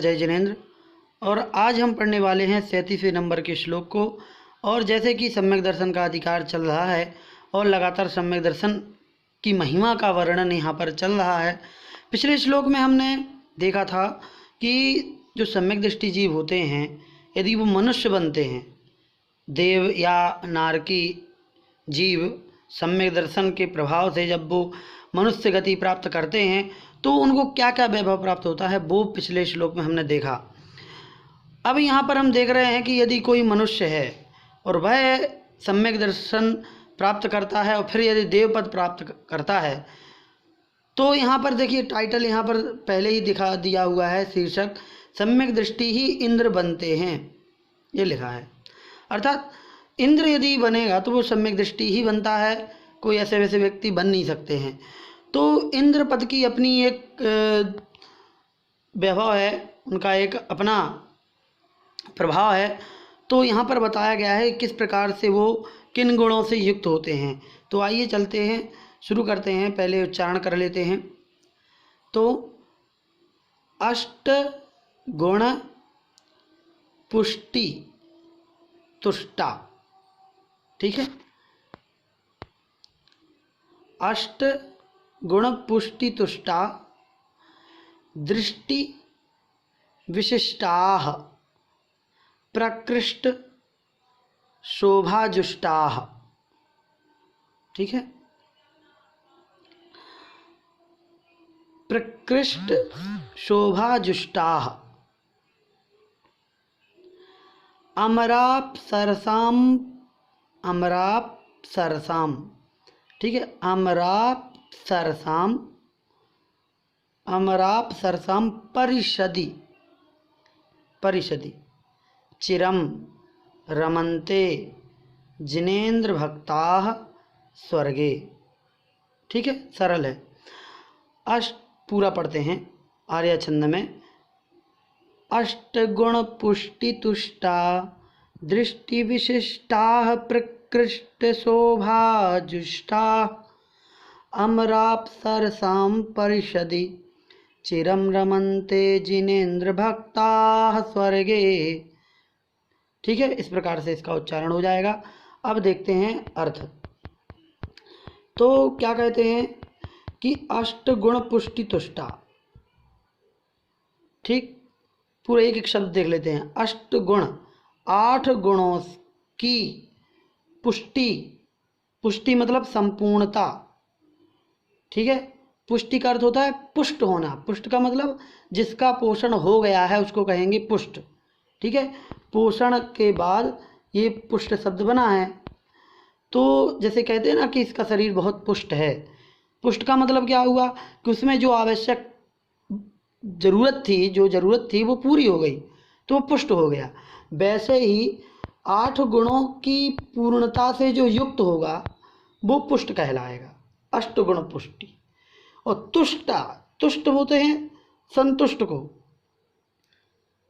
जय जिनेन्द्र। और आज हम पढ़ने वाले हैं 37वें नंबर के श्लोक को। और जैसे कि सम्यक दर्शन का अधिकार चल रहा है और लगातार सम्यक दर्शन की महिमा का वर्णन यहाँ पर चल रहा है। पिछले श्लोक में हमने देखा था कि जो सम्यक दृष्टि जीव होते हैं, यदि वो मनुष्य बनते हैं, देव या नारकी जीव सम्यक दर्शन के प्रभाव से जब वो मनुष्य गति प्राप्त करते हैं तो उनको क्या क्या वैभव प्राप्त होता है, वो पिछले श्लोक में हमने देखा। अब यहाँ पर हम देख रहे हैं कि यदि कोई मनुष्य है और वह सम्यक दर्शन प्राप्त करता है और फिर यदि देवपद प्राप्त करता है, तो यहाँ पर देखिए टाइटल यहाँ पर पहले ही दिखा दिया हुआ है, शीर्षक सम्यक दृष्टि ही इंद्र बनते हैं, ये लिखा है। अर्थात इंद्र यदि बनेगा तो वो सम्यक दृष्टि ही बनता है, कोई ऐसे वैसे व्यक्ति बन नहीं सकते हैं। तो इंद्र पद की अपनी एक वैभव है, उनका एक अपना प्रभाव है। तो यहाँ पर बताया गया है किस प्रकार से वो किन गुणों से युक्त होते हैं। तो आइए चलते हैं, शुरू करते हैं। पहले उच्चारण कर लेते हैं। तो अष्ट गुण पुष्टि तुष्टा, ठीक है। अष्ट गुण पुष्टि तुष्टा दृष्टि विशिष्टाः प्रकृष्ट शोभाजुष्टाः, ठीक है। प्रकृष्ट शोभाजुष्टाः अमराप्सरसाम, अमराप्सरसाम, ठीक है। अमराप्सरसाम, अमराप्सरसाम परिषदि, परिषदि चिरम रमन्ते जिनेन्द्र भक्ताः स्वर्गे, ठीक है। सरल है। अष्ट पूरा पढ़ते हैं आर्य छंद में। अष्टगुण पुष्टि तुष्टा दृष्टि विशिष्टा प्रकृष्ट शोभाजुष्टा अमराप्सरसाम परिषदि चिरम रमन्ते जिनेन्द्र भक्ताः स्वर्गे, ठीक है। इस प्रकार से इसका उच्चारण हो जाएगा। अब देखते हैं अर्थ। तो क्या कहते हैं कि अष्ट गुण पुष्टि तुष्टा, ठीक। पूरा एक एक शब्द देख लेते हैं। अष्ट गुण, 8 गुणों की पुष्टि, पुष्टि मतलब संपूर्णता, ठीक है। पुष्टि का अर्थ होता है पुष्ट होना। पुष्ट का मतलब जिसका पोषण हो गया है उसको कहेंगे पुष्ट, ठीक है। पोषण के बाद ये पुष्ट शब्द बना है। तो जैसे कहते हैं ना कि इसका शरीर बहुत पुष्ट है। पुष्ट का मतलब क्या हुआ कि उसमें जो आवश्यक ज़रूरत थी, जो ज़रूरत थी वो पूरी हो गई, तो वो पुष्ट हो गया। वैसे ही 8 गुणों की पूर्णता से जो युक्त होगा वो पुष्ट कहलाएगा, अष्टगुण पुष्टि। और तुष्टा, तुष्ट होते हैं संतुष्ट को,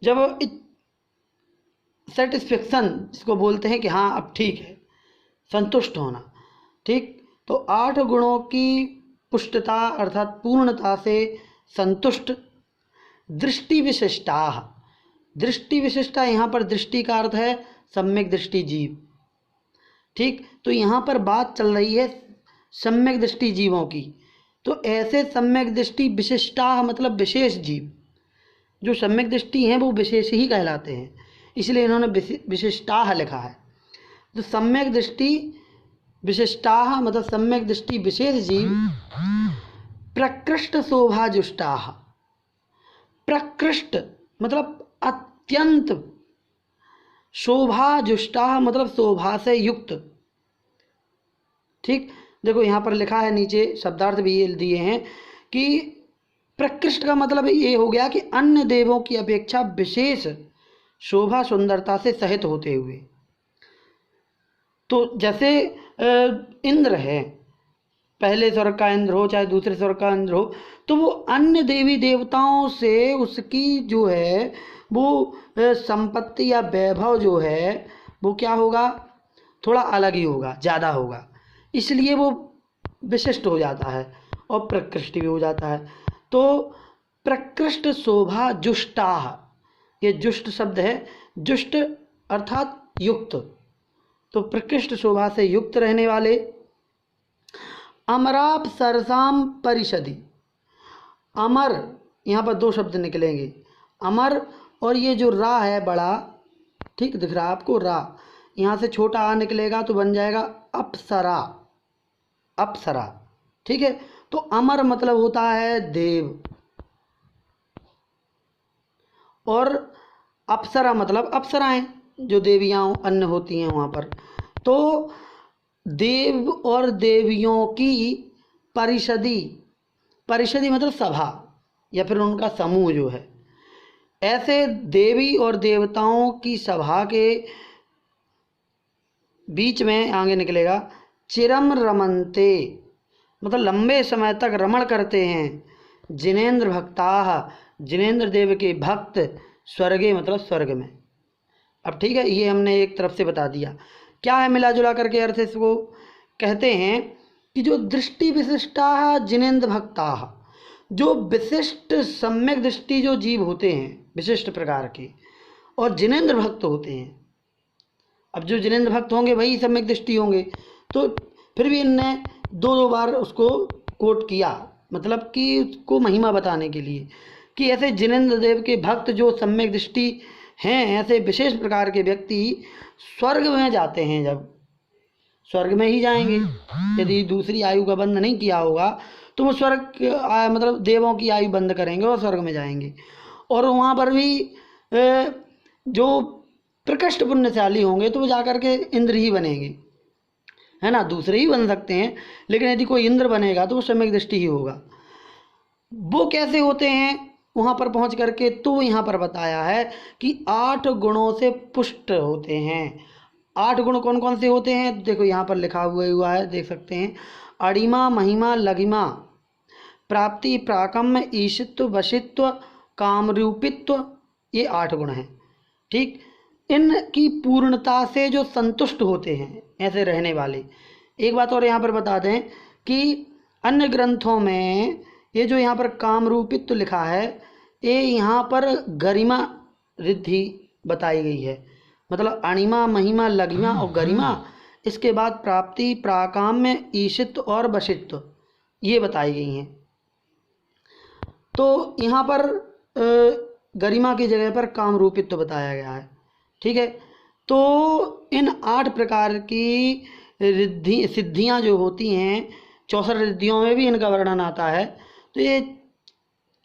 जब सेटिस्फेक्शन जिसको बोलते हैं कि हाँ अब ठीक है, संतुष्ट होना, ठीक। तो 8 गुणों की पुष्टता अर्थात पूर्णता से संतुष्ट। दृष्टि विशिष्टा, दृष्टि विशिष्टा, यहाँ पर दृष्टि का अर्थ है सम्यक दृष्टि जीव, ठीक। तो यहाँ पर बात चल रही है सम्यक दृष्टि जीवों की। तो ऐसे सम्यक दृष्टि विशिष्टा मतलब विशेष जीव, जो सम्यक दृष्टि हैं वो विशेष ही कहलाते हैं, इसलिए इन्होंने विशिष्टा लिखा है। तो सम्यक दृष्टि विशिष्टा मतलब सम्यक दृष्टि विशेष जीव। प्रकृष्ट शोभाजुष्टा, प्रकृष्ट मतलब अत्यंत, शोभाजुष्टा मतलब शोभा से युक्त, ठीक। देखो यहाँ पर लिखा है, नीचे शब्दार्थ भी ये दिए हैं कि प्रकृष्ट का मतलब ये हो गया कि अन्य देवों की अपेक्षा विशेष शोभा सुंदरता से सहित होते हुए। तो जैसे इंद्र है, पहले स्वर्ग का इंद्र हो चाहे दूसरे स्वर्ग का इंद्र हो, तो वो अन्य देवी देवताओं से उसकी जो है वो संपत्ति या वैभव जो है वो क्या होगा, थोड़ा अलग ही होगा, ज़्यादा होगा, इसलिए वो विशिष्ट हो जाता है और प्रकृष्ट भी हो जाता है। तो प्रकृष्ट शोभा जुष्टा, ये जुष्ट शब्द है। जुष्ट अर्थात युक्त, तो प्रकृष्ट शोभा से युक्त रहने वाले। अमराप सरसाम परिषदि, अमर, यहाँ पर दो शब्द निकलेंगे, अमर और ये जो रा है बड़ा, ठीक दिख रहा है आपको, रा, यहाँ से छोटा आ निकलेगा तो बन जाएगा अप्सरा, अप्सरा, ठीक है। तो अमर मतलब होता है देव, और अप्सरा मतलब अप्सराएं, जो देवियाँ अन्य होती हैं वहाँ पर। तो देव और देवियों की परिषदी, परिषदी मतलब सभा या फिर उनका समूह जो है, ऐसे देवी और देवताओं की सभा के बीच में आगे निकलेगा चिरम रमनते, मतलब लंबे समय तक रमण करते हैं। जिनेन्द्र भक्ता, जिनेन्द्र देव के भक्त, स्वर्गे मतलब स्वर्ग में। अब ठीक है, ये हमने एक तरफ से बता दिया। क्या है मिला जुला करके अर्थ इसको? कहते हैं कि जो दृष्टि विशिष्टा जिनेन्द्र भक्ता, जो विशिष्ट सम्यक दृष्टि जो जीव होते हैं विशिष्ट प्रकार के, और जिनेन्द्र भक्त होते हैं। अब जो जिनेन्द्र भक्त होंगे वही सम्यक दृष्टि होंगे। तो फिर भी इनने दो बार उसको कोट किया, मतलब कि उसको महिमा बताने के लिए कि ऐसे जिनेन्द्र देव के भक्त जो सम्यक दृष्टि हैं, ऐसे विशेष प्रकार के व्यक्ति स्वर्ग में जाते हैं। जब स्वर्ग में ही जाएंगे, यदि दूसरी आयु का बंध नहीं किया होगा तो वो स्वर्ग मतलब देवों की आयु बंद करेंगे और स्वर्ग में जाएंगे। और वहाँ पर भी जो प्रकृष्ट पुण्यशाली होंगे तो वो जाकर के इंद्र ही बनेंगे, है ना। दूसरे ही बन सकते हैं, लेकिन यदि कोई इंद्र बनेगा तो वो सम्यक दृष्टि ही होगा। वो कैसे होते हैं वहाँ पर पहुँच करके? तो यहाँ पर बताया है कि 8 गुणों से पुष्ट होते हैं। 8 गुण कौन कौन से होते हैं? देखो यहाँ पर लिखा हुआ है, देख सकते हैं। अणिमा, महिमा, लघिमा, प्राप्ति, प्राकम्य, ईशित्व, वशित्व, कामरूपित्व, ये 8 गुण हैं, ठीक। इनकी पूर्णता से जो संतुष्ट होते हैं ऐसे रहने वाले। एक बात और यहाँ पर बता दें कि अन्य ग्रंथों में ये जो यहाँ पर कामरूपित्व लिखा है, ये यहाँ पर गरिमा रिद्धि बताई गई है। मतलब अणिमा, महिमा, लघिमा और गरिमा, इसके बाद प्राप्ति, प्राकाम्य, ईशित्व और वशित्व, ये बताई गई हैं। तो यहाँ पर गरिमा की जगह पर कामरूपित्व बताया गया है, ठीक है। तो इन 8 प्रकार की रिद्धि सिद्धियाँ जो होती हैं, 64 रिद्धियों में भी इनका वर्णन आता है। तो ये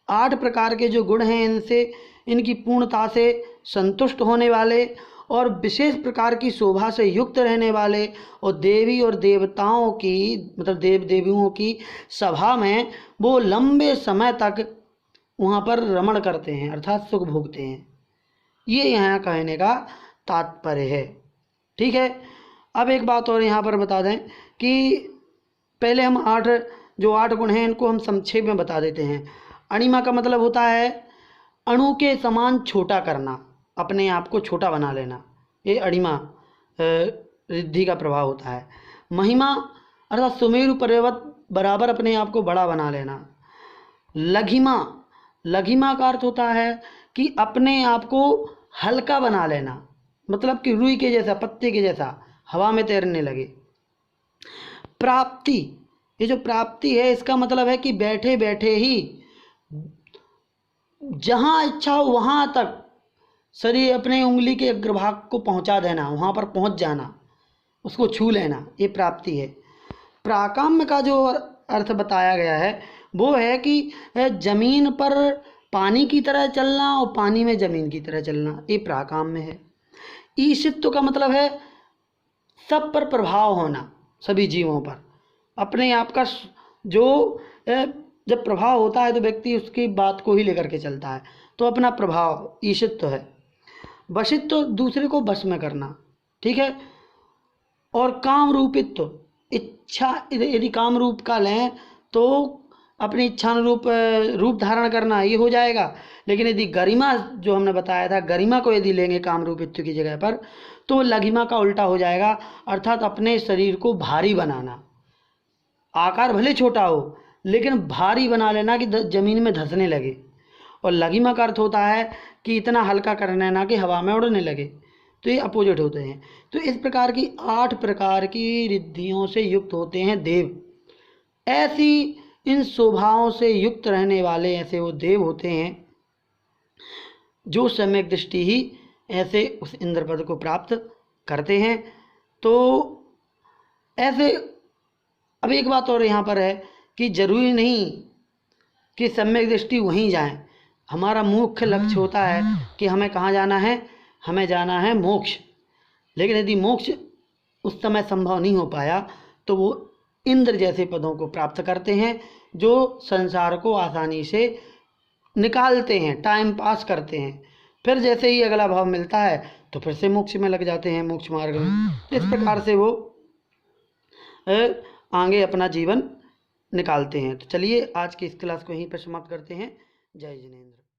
8 प्रकार के जो गुण हैं, इनसे इनकी पूर्णता से संतुष्ट होने वाले और विशेष प्रकार की शोभा से युक्त रहने वाले, और देवी और देवताओं की मतलब देव देवियों की सभा में वो लंबे समय तक वहाँ पर रमण करते हैं, अर्थात सुख भोगते हैं। ये यहाँ कहने का तात्पर्य है, ठीक है। अब एक बात और यहाँ पर बता दें कि पहले हम 8 गुण हैं इनको हम संक्षेप में बता देते हैं। अणिमा का मतलब होता है अणु के समान छोटा करना, अपने आप को छोटा बना लेना, ये अणिमा रिद्धि का प्रभाव होता है। महिमा अर्थात सुमेरु पर्वत बराबर अपने आप को बड़ा बना लेना। लघिमा, लघिमा का अर्थ होता है कि अपने आप को हल्का बना लेना, मतलब कि रुई के जैसा, पत्ते के जैसा हवा में तैरने लगे। प्राप्ति, ये जो प्राप्ति है इसका मतलब है कि बैठे बैठे ही जहाँ इच्छा हो वहाँ तक शरीर अपने उंगली के अग्रभाग को पहुँचा देना, वहाँ पर पहुँच जाना, उसको छू लेना, ये प्राप्ति है। प्राकाम्य का जो अर्थ बताया गया है वो है कि जमीन पर पानी की तरह चलना और पानी में जमीन की तरह चलना, ये प्राकाम्य है। ईशित्व का मतलब है सब पर प्रभाव होना, सभी जीवों पर अपने आप का जो जब प्रभाव होता है तो व्यक्ति उसकी बात को ही लेकर के चलता है, तो अपना प्रभाव ईशित्व है। वशित्व दूसरे को वश में करना, ठीक है। और काम रूपित्व, इच्छा, यदि काम रूप का लें तो अपनी इच्छानुरूप रूप धारण करना, ये हो जाएगा। लेकिन यदि गरिमा जो हमने बताया था, गरिमा को यदि लेंगे काम रूपित्व की जगह पर, तो लघिमा का उल्टा हो जाएगा, अर्थात अपने शरीर को भारी बनाना। आकार भले छोटा हो लेकिन भारी बना लेना कि जमीन में धंसने लगे। और लघिमा का अर्थ होता है कि इतना हल्का करना है ना कि हवा में उड़ने लगे, तो ये अपोजिट होते हैं। तो इस प्रकार की 8 प्रकार की रिद्धियों से युक्त होते हैं देव। ऐसी इन स्वभावों से युक्त रहने वाले ऐसे वो देव होते हैं जो सम्यक दृष्टि ही ऐसे उस इंद्र पद को प्राप्त करते हैं। तो ऐसे अब एक बात और यहाँ पर है कि जरूरी नहीं कि सम्यक दृष्टि वहीं जाएं। हमारा मुख्य लक्ष्य होता है कि हमें कहाँ जाना है, हमें जाना है मोक्ष। लेकिन यदि मोक्ष उस समय संभव नहीं हो पाया तो वो इंद्र जैसे पदों को प्राप्त करते हैं जो संसार को आसानी से निकालते हैं, टाइम पास करते हैं। फिर जैसे ही अगला भाव मिलता है तो फिर से मोक्ष में लग जाते हैं, मोक्ष मार्ग में। इस प्रकार से वो आगे अपना जीवन निकालते हैं। तो चलिए आज की इस क्लास को यहीं पर समाप्त करते हैं। जय जिनेंद्र।